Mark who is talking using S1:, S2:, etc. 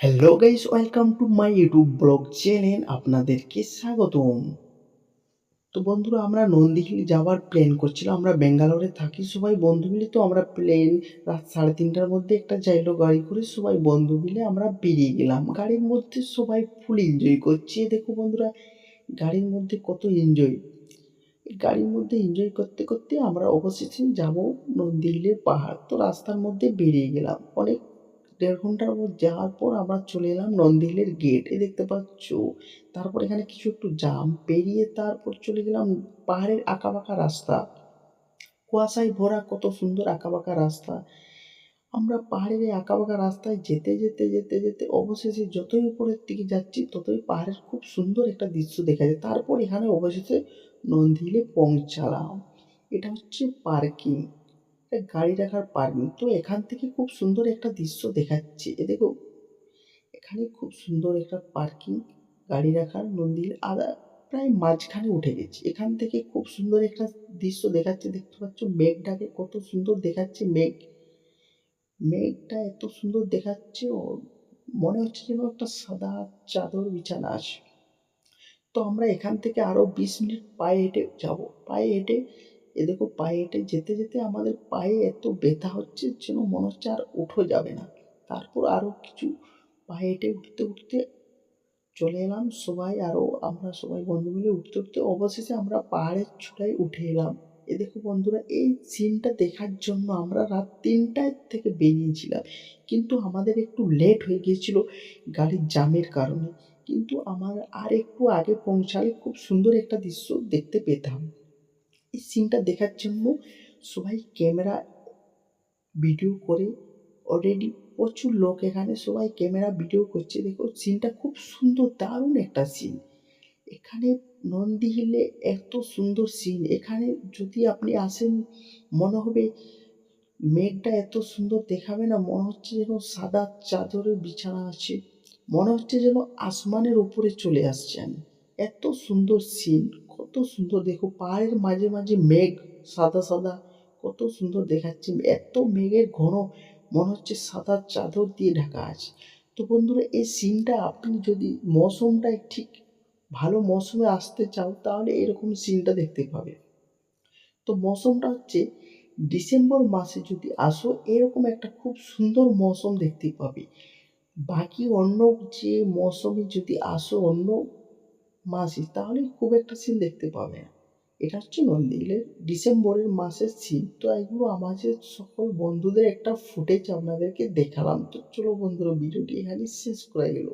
S1: Hello guys, welcome to my YouTube blog channel. আপনাদেরকে স্বাগতম। তো বন্ধুরা, আমরা নন্দীহিল যাওয়ার প্ল্যান করছিলাম। আমরা ব্যাঙ্গালোরে থাকি সবাই বন্ধু মিলে। তো আমরা প্লেন রাত 3:30টার মধ্যে একটা চাইলো গাড়ি করে সবাই বন্ধু মিলে আমরা বেরিয়ে গেলাম। গাড়ির মধ্যে সবাই ফুল এনজয় করছে। দেখো বন্ধুরা, গাড়ির মধ্যে কত এনজয়। গাড়ির মধ্যে এনজয় করতে করতে আমরা অবশেষে যাব নন্দীহিলের পাহাড়। তো রাস্তার মধ্যে বেরিয়ে গেলাম। অনেক 1.5 ঘন্টার পর যাওয়ার পর আমরা চলে এলাম নন্দীহিলের গেট, এ দেখতে পাচ্ছ। তারপর এখানে কিছু একটু জাম পেরিয়ে তারপর চলে গেলাম পাহাড়ের আঁকাবাঁকা রাস্তা, কুয়াশায় ভরা কত সুন্দর আঁকাবাঁকা রাস্তা। আমরা পাহাড়ের এই আঁকাবাঁকা রাস্তায় যেতে যেতে যেতে যেতে অবশেষে যতই উপরের দিকে যাচ্ছি ততই পাহাড়ের খুব সুন্দর একটা দৃশ্য দেখা যায়। তারপর এখানে অবশেষে নন্দীহিলে পৌঁছালাম। এটা হচ্ছে পার্কিং, গাড়ি রাখার পার্কিং। তো এখান থেকে খুব সুন্দর একটা দৃশ্য দেখাচ্ছে। এ দেখো, এখানে খুব সুন্দর একটা পার্কিং, গাড়ি রাখার। নন্দীহিল প্রায় মাঝখানে উঠে গেছি। এখান থেকে খুব সুন্দর একটা দৃশ্য দেখাচ্ছে। দেখতে পাচ্ছ মেঘটাকে কত সুন্দর দেখাচ্ছে। মেঘটা এত সুন্দর দেখাচ্ছে, মনে হচ্ছে যেন একটা সাদা চাদর বিছানা আছে। তো আমরা এখান থেকে আরো 20 মিনিট পায়ে হেঁটে যাব। পায়ে হেঁটে, এ দেখো, পায়ে হেঁটে যেতে যেতে আমাদের পায়ে এত ব্যথা হচ্ছে যেন মনে হচ্ছে আর উঠো যাবে না। তারপর আরো কিছু পায়ে হেঁটে উঠতে উঠতে চলে এলাম সবাই, আমরা সবাই বন্ধু মিলে উঠতে উঠতে অবশেষে আমরা পাহাড়ের চূড়ায় উঠে এলাম। এ দেখো বন্ধুরা, এই সিনটা দেখার জন্য আমরা রাত 3টায় থেকে বেরিয়েছিলাম, কিন্তু আমাদের একটু লেট হয়ে গিয়েছিল গাড়ির জ্যামের কারণে। কিন্তু আমার আর একটু আগে পৌঁছালে খুব সুন্দর একটা দৃশ্য দেখতে পেতাম। এই সিনটা দেখার জন্য সবাই ক্যামেরা ভিডিও করে অলরেডি, প্রচুর লোক এখানে সবাই ক্যামেরা ভিডিও করছে। দেখো সিনটা খুব সুন্দর, দারুণ একটা সিন। এখানে নন্দীহিলে এত সুন্দর সিন। এখানে যদি আপনি আসেন, মনে হবে মেঘটা এত সুন্দর দেখাবে না, মনে হচ্ছে যেন সাদা চাদরের বিছানা আছে, মনে হচ্ছে যেন আসমানের উপরে চলে আসছেন। এত সুন্দর সিন, কত সুন্দর। দেখো পাহাড়ের মাঝে মাঝে মেঘ সাদা সাদা, কত সুন্দর দেখাচ্ছে। এত মেঘের ঘন, মনে হচ্ছে সাদা চাদর দিয়ে ঢাকা আছে। তো বন্ধুরা, এই সিনটা আপনি যদি মৌসুমটা ঠিক ভালো মৌসুমে আসতে চাও তাহলে এরকম সিনটা দেখতে পাবে। তো মৌসুমটা হচ্ছে ডিসেম্বর মাসে যদি আসো, এরকম একটা খুব সুন্দর মৌসুম দেখতে পাবে। বাকি অন্য যে মৌসুমে যদি আসো অন্য মাসে, তাহলে খুব একটা সিন দেখতে পাবে না। এটা হচ্ছে নন্দীহিলের ডিসেম্বরের মাসের সিন। তো এগুলো আমাদের সকল বন্ধুদের একটা ফুটেজ আপনাদেরকে দেখালাম। তো চলো বন্ধুরা, ভিডিওটি এখানে শেষ করে গেল।